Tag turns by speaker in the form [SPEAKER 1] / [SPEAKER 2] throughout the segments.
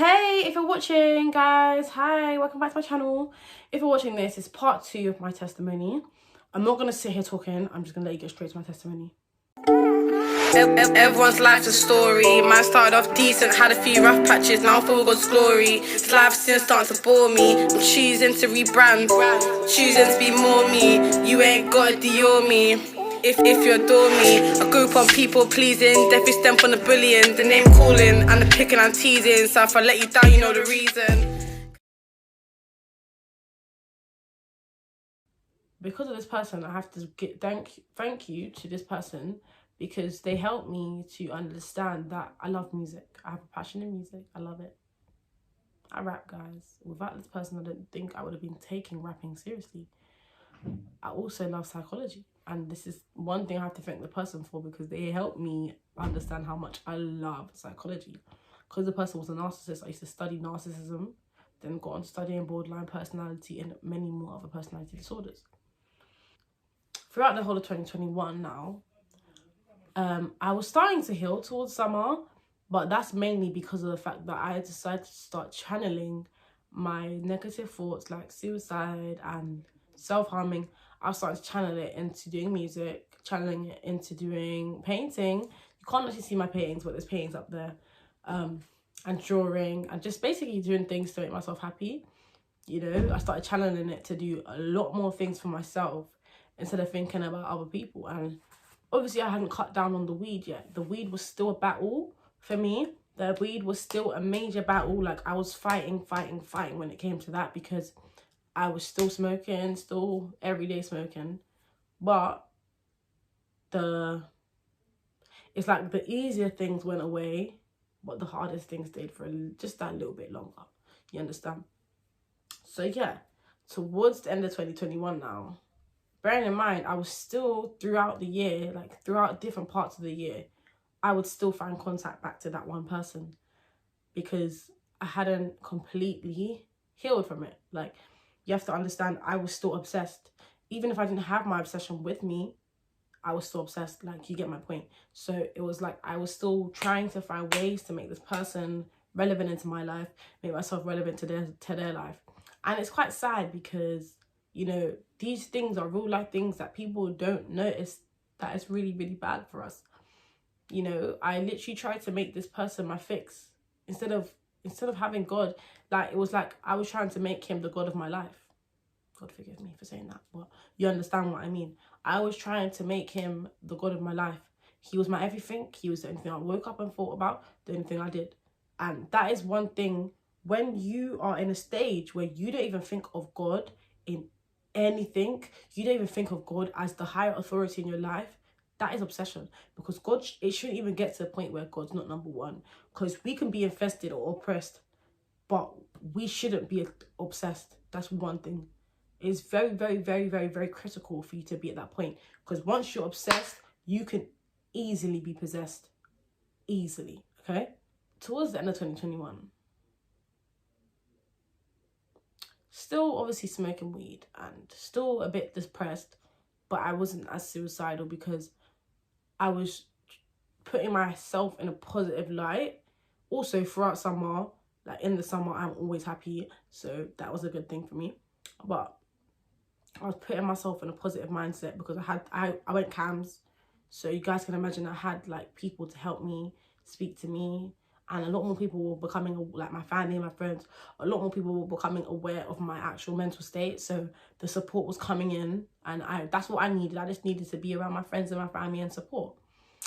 [SPEAKER 1] Hey, if you're watching, guys, hi, welcome back to my channel. If you're watching this, it's part 2 of my testimony. I'm not gonna sit here talking, I'm just gonna let you get straight to my testimony. Everyone's life's a story. Man started off decent, had a few rough patches, now for God's glory. This life since starting to bore me. I'm choosing to rebrand, choosing to be more me. You ain't gotta Dior me. If you adore me, I grew up on people pleasing, definitely stem from the bullying, the name calling, and the picking and teasing. So if I let you down, you know the reason. Because of this person, I have to thank you to this person, because they helped me to understand that I love music. I have a passion in music. I love it. I rap, guys. Without this person, I don't think I would have been taking rapping seriously. I also love psychology, and this is one thing I have to thank the person for, because they helped me understand how much I love psychology. Because the person was a narcissist, I used to study narcissism, then got on studying borderline personality and many more other personality disorders. Throughout the whole of 2021 now, I was starting to heal towards summer, but that's mainly because of the fact that I decided to start channeling my negative thoughts like suicide and self-harming. I started to channel it into doing music, channeling it into doing painting. You can't actually see my paintings, but there's paintings up there. And drawing, and just basically doing things to make myself happy. You know, I started channeling it to do a lot more things for myself instead of thinking about other people. And obviously I hadn't cut down on the weed yet. The weed was still a battle for me. The weed was still a major battle. Like, I was fighting when it came to that, because I was still smoking, still everyday smoking. But it's like the easier things went away, but the hardest things stayed for just that little bit longer. You understand? So yeah, towards the end of 2021 now, bearing in mind, I was still throughout the year, like throughout different parts of the year, I would still find contact back to that one person, because I hadn't completely healed from it. Like, you have to understand, I was still obsessed. Even if I didn't have my obsession with me, I was still obsessed. Like, you get my point. So it was like I was still trying to find ways to make this person relevant into my life, make myself relevant to their life. And it's quite sad, because, you know, these things are real life things that people don't notice, that it's really, really bad for us. You know, I literally tried to make this person my fix instead of having God. Like, it was like I was trying to make him the God of my life. God forgive me for saying that, but you understand what I mean. I was trying to make him the God of my life. He was my everything. He was the only thing I woke up and thought about, the only thing I did. And that is one thing, when you are in a stage where you don't even think of God in anything, you don't even think of God as the higher authority in your life, that is obsession. Because God, it shouldn't even get to the point where God's not number one. Because we can be infested or oppressed, but we shouldn't be obsessed. That's one thing. It's very, very, very, very, very critical for you to be at that point. Because once you're obsessed, you can easily be possessed. Easily, okay? Towards the end of 2021, still obviously smoking weed and still a bit depressed, but I wasn't as suicidal, because I was putting myself in a positive light. Also, throughout summer, like in the summer, I'm always happy, so that was a good thing for me. But I was putting myself in a positive mindset, because I went cams, so you guys can imagine I had like people to help me, speak to me, and a lot more people were becoming, like my family, my friends, a lot more people were becoming aware of my actual mental state. So the support was coming in, and that's what I needed. I just needed to be around my friends and my family and support.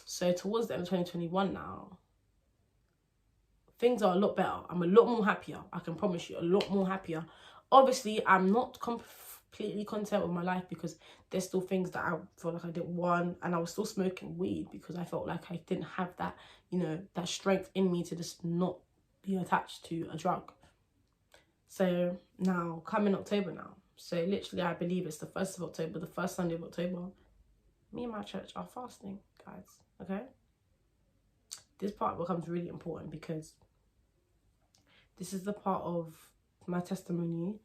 [SPEAKER 1] So towards the end of 2021 now, things are a lot better. I'm a lot more happier. I can promise you, a lot more happier. Obviously, I'm not completely content with my life, because there's still things that I feel like I didn't want, and I was still smoking weed because I felt like I didn't have that, you know, that strength in me to just not be attached to a drug. So now, coming October now, so literally I believe it's the 1st of October, the first Sunday of October, me and my church are fasting, guys, okay? This part becomes really important, because this is the part of my testimony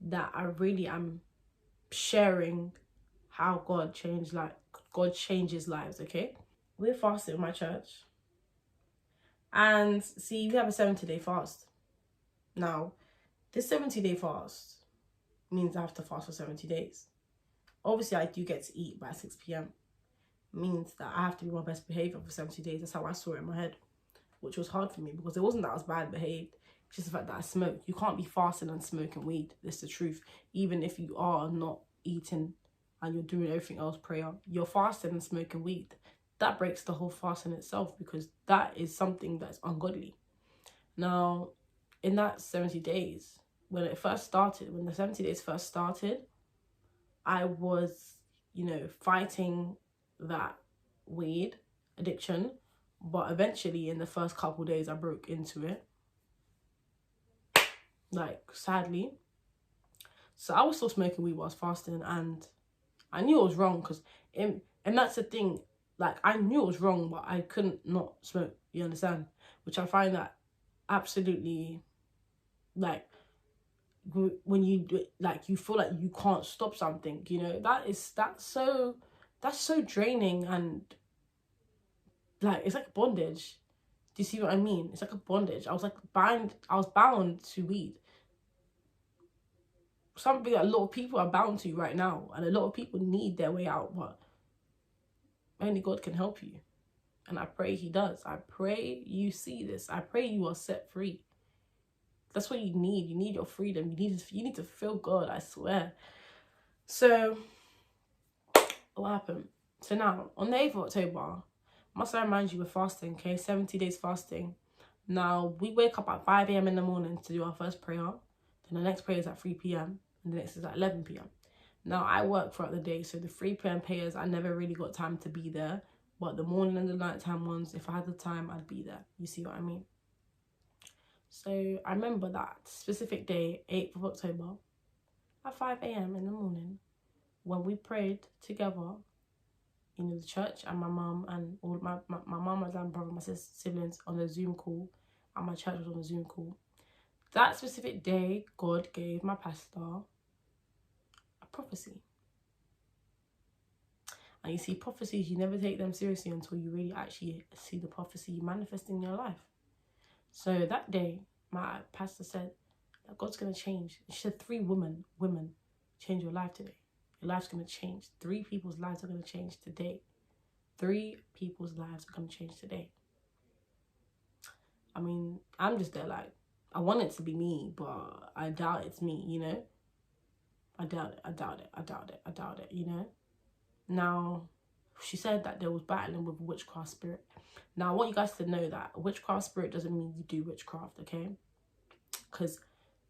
[SPEAKER 1] that I really am sharing how God changes lives, okay? We're fasting in my church. And see, we have a 70-day fast. Now, this 70-day fast means I have to fast for 70 days. Obviously, I do get to eat by 6 p.m. Means that I have to be my best behavior for 70 days. That's how I saw it in my head, which was hard for me because it wasn't that I was bad behaved. It's just the fact that I smoked. You can't be fasting and smoking weed. That's the truth. Even if you are not eating and you're doing everything else, prayer, you're fasting and smoking weed. That breaks the whole fast in itself because that is something that's ungodly. Now, in that 70 days, when the 70 days first started, I was, fighting that weed addiction, but eventually in the first couple days I broke into it, like, sadly. So I was still smoking weed while I was fasting, and I knew it was wrong because and that's the thing, like, I knew it was wrong, but I couldn't not smoke, you understand? Which I find that absolutely, like, when you do, like, you feel like you can't stop something, that's so draining, and like, it's like bondage. Do you see what I mean? It's like a bondage. I was bound to weed. Something that a lot of people are bound to right now, and a lot of people need their way out, but only God can help you. And I pray he does. I pray you see this. I pray you are set free. That's what you need. You need your freedom. You need to feel God, I swear. So, what happened? So now, on the 8th of October, must I remind you, we're fasting, okay? 70 days fasting. Now, we wake up at 5 a.m. in the morning to do our first prayer. Then the next prayer is at 3 p.m. And the next is at 11 p.m. Now, I work throughout the day, so the 3 p.m. prayers, I never really got time to be there. But the morning and the nighttime ones, if I had the time, I'd be there. You see what I mean? So I remember that specific day, 8th of October, at 5 a.m. in the morning, when we prayed together, the church, and my mum and all my mum, my dad, brother, my siblings on the Zoom call, and my church was on the Zoom call. That specific day, God gave my pastor a prophecy. And you see, prophecies, you never take them seriously until you really actually see the prophecy manifesting in your life. So that day, my pastor said that God's going to change. She said 3 women, change your life today. Your life's going to change. 3 people's lives are going to change today. 3 people's lives are going to change today. I mean, I'm just there like, I want it to be me, but I doubt it's me, I doubt it. Now, she said that there was battling with a witchcraft spirit. Now, I want you guys to know that a witchcraft spirit doesn't mean you do witchcraft, okay? Because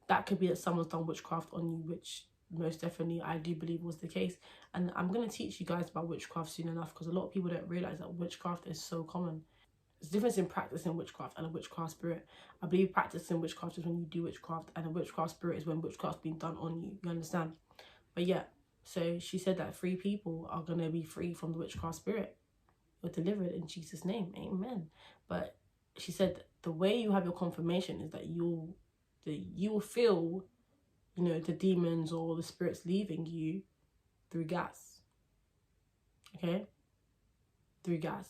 [SPEAKER 1] that could be that someone's done witchcraft on you, which most definitely I do believe was the case. And I'm going to teach you guys about witchcraft soon enough, because a lot of people don't realise that witchcraft is so common. There's a difference in practicing witchcraft and a witchcraft spirit. I believe practicing witchcraft is when you do witchcraft, and a witchcraft spirit is when witchcraft's been done on you. You understand? But yeah, so she said that 3 people are going to be free from the witchcraft spirit. You're delivered in Jesus' name. Amen. But she said the way you have your confirmation is that you'll feel, the demons or the spirits leaving you through gas. Okay? Through gas.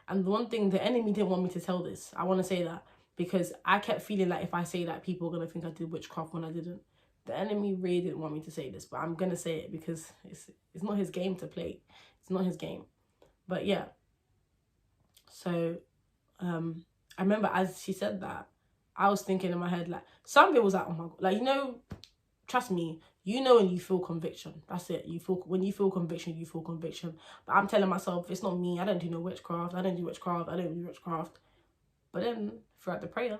[SPEAKER 1] And the one thing, the enemy didn't want me to tell this. I want to say that because I kept feeling like if I say that, people are going to think I did witchcraft when I didn't. The enemy really didn't want me to say this, but I'm going to say it because it's not his game to play. It's not his game. But yeah. So, I remember as she said that, I was thinking in my head, like, something was like, oh my God. Like, trust me, when you feel conviction. That's it. When you feel conviction, you feel conviction. But I'm telling myself, it's not me. I don't do no witchcraft. I don't do witchcraft. But then, throughout the prayer,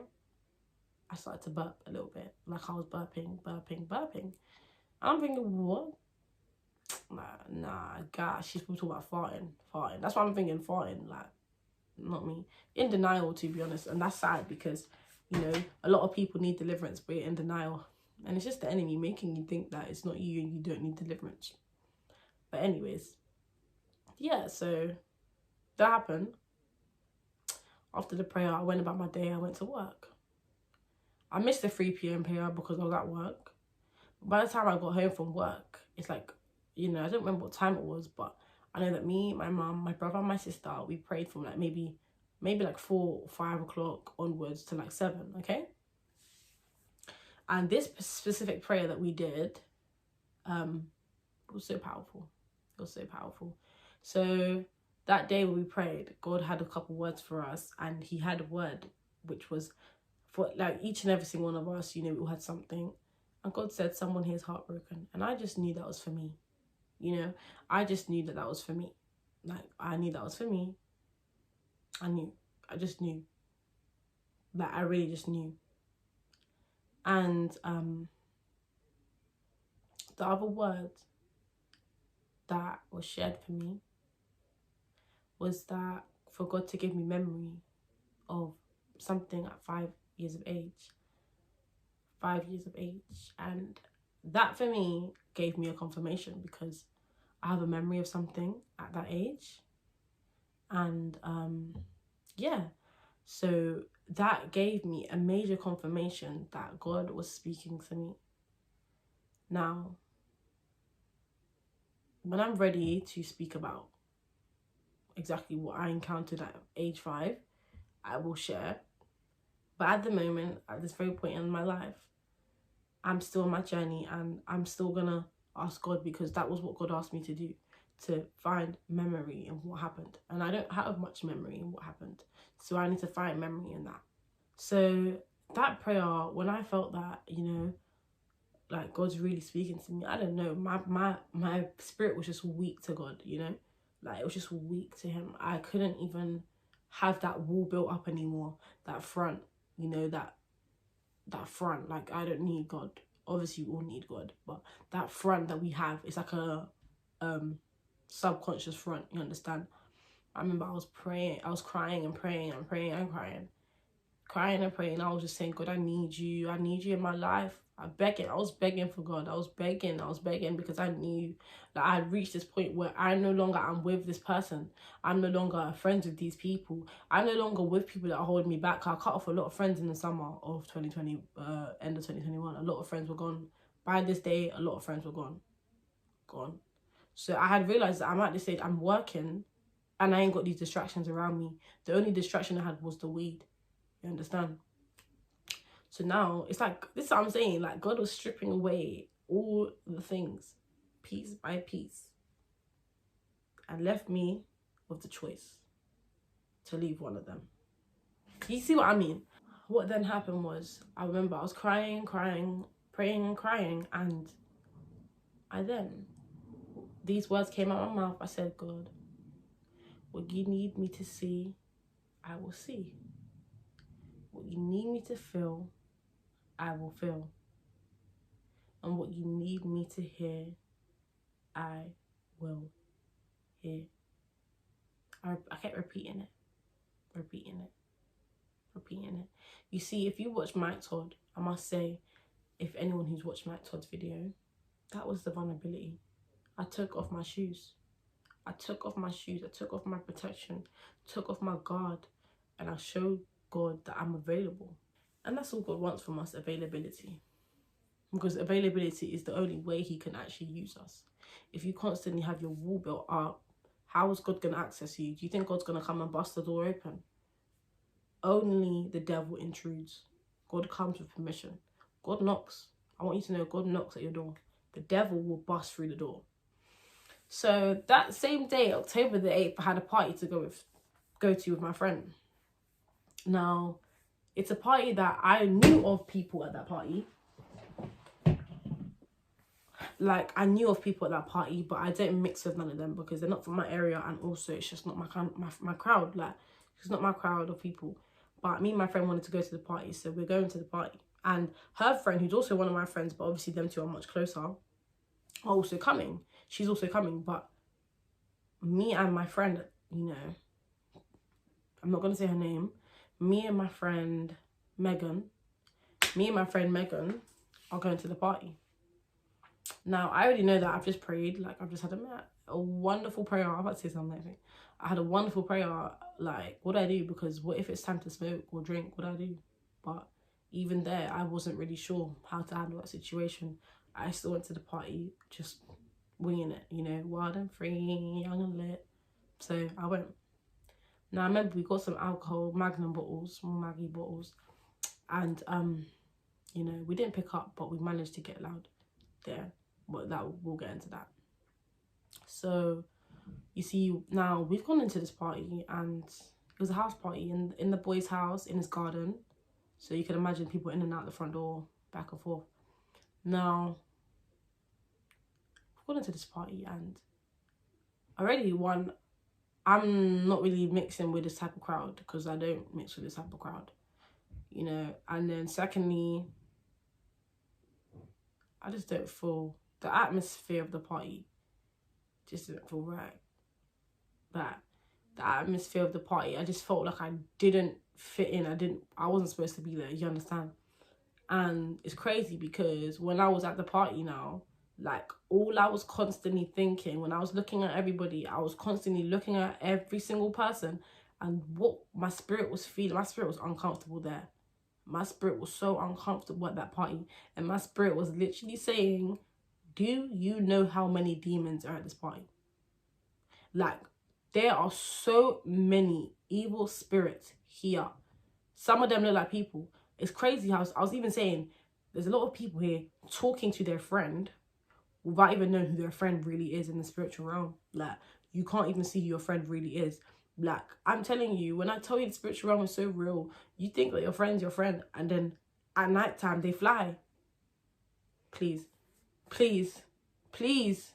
[SPEAKER 1] I started to burp a little bit. Like I was burping. And I'm thinking, what? Nah, gosh, she's talking about farting. That's what I'm thinking, farting. Like, not me. In denial, to be honest. And that's sad because, a lot of people need deliverance, but you're in denial. And it's just the enemy making you think that it's not you and you don't need deliverance. But anyways, yeah, so that happened. After the prayer, I went about my day. I went to work. I missed the 3 p.m. prayer because I was at work. By the time I got home from work, it's like, I don't remember what time it was, but I know that me, my mum, my brother, and my sister, we prayed from like maybe like 4 or 5 o'clock onwards to like 7, okay? And this specific prayer that we did was so powerful. It was so powerful. So that day when we prayed, God had a couple words for us, and he had a word which was for like each and every single one of us, you know, we all had something. And God said, someone here is heartbroken. And I just knew that was for me. You know, I just knew that that was for me. Like, I knew that was for me. I just knew. Like, I really just knew. And the other word that was shared for me was that for God to give me memory of something at 5 years of age. 5 years of age. And that for me gave me a confirmation, because I have a memory of something at that age. And yeah, so that gave me a major confirmation that God was speaking to me. Now, when I'm ready to speak about exactly what I encountered at age 5, I will share. But at the moment, at this very point in my life, I'm still on my journey, and I'm still gonna ask God, because that was what God asked me to do, to find memory in what happened. And I don't have much memory in what happened, so I need to find memory in that. So that prayer, when I felt that, you know, like God's really speaking to me, I don't know, my spirit was just weak to God, you know, like it was just weak to him. I couldn't even have that wall built up anymore, that front, you know, that front. Like, I don't need God. Obviously we all need God, but that front that we have is like a subconscious front, you understand? I remember I was praying, I was crying and praying and praying and crying and praying. I was just saying, God, I need you in my life. I was begging for God. I was begging because I knew that I had reached this point where I no longer am with this person. I'm no longer friends with these people. I'm no longer with people that are holding me back. I cut off a lot of friends in the summer of 2020, end of 2021. A lot of friends were gone. By this day, a lot of friends were gone. So I had realised that I'm at this stage, I'm working, and I ain't got these distractions around me. The only distraction I had was the weed. You understand? So now it's like, this is what I'm saying, like God was stripping away all the things piece by piece, and left me with the choice to leave one of them. You see what I mean? What then happened was, I remember I was crying, praying and crying, and these words came out of my mouth. I said, God, what you need me to see, I will see. What you need me to feel, I will feel. And what you need me to hear, I will hear. I kept repeating it. You see, if you watch Mike Todd, I must say, if anyone who's watched Mike Todd's video, that was the vulnerability. I took off my shoes. I took off my protection, took off my guard, and I showed God that I'm available. And that's all God wants from us, availability. Because availability is the only way he can actually use us. If you constantly have your wall built up, how is God going to access you? Do you think God's going to come and bust the door open? Only the devil intrudes. God comes with permission. God knocks. I want you to know, God knocks at your door. The devil will bust through the door. So that same day, October the 8th, I had a party to go to with my friend. Now, it's a party that I knew of people at that party. Like, I knew of people at that party, but I don't mix with none of them because they're not from my area, and also it's just not my crowd. Like, it's not my crowd of people. But me and my friend wanted to go to the party, so we're going to the party. And her friend, who's also one of my friends, but obviously them two are much closer, are also coming. She's also coming, but me and my friend, you know, I'm not going to say her name, me and my friend Megan are going to the party. Now, I already know that I've just prayed. Like, I've just had a wonderful prayer. I'm about to say something. I had a wonderful prayer. Like, what do I do? Because what if it's time to smoke or drink? What do I do? But even there, I wasn't really sure how to handle that situation. I still went to the party, just winging it, you know, wild and free, young and lit. So I went. Now, I remember we got some alcohol, Magnum bottles, Maggie bottles. And, You know, we didn't pick up, but we managed to get loud there. But we'll get into that. So you see, now we've gone into this party, and it was a house party in the boy's house, in his garden. So you can imagine people in and out the front door, back and forth. Now, we've gone into this party, and already, one, I'm not really mixing with this type of crowd, because I don't mix with this type of crowd, you know. And then secondly, I just don't feel, the atmosphere of the party just didn't feel right. That the atmosphere of the party, I just felt like I didn't fit in. I wasn't supposed to be there, you understand? And it's crazy because when I was at the party now, like, all I was constantly thinking, when I was looking at everybody, I was constantly looking at every single person, and what my spirit was feeling, my spirit was uncomfortable there. My spirit was so uncomfortable at that party, and my spirit was literally saying, do you know how many demons are at this party? Like, there are so many evil spirits here. Some of them look like people. It's crazy how, I was even saying, there's a lot of people here talking to their friend without even knowing who their friend really is in the spiritual realm. Like, you can't even see who your friend really is. Like, I'm telling you, when I tell you the spiritual realm is so real, you think that your friend's your friend, and then at night time they fly. Please, please, please,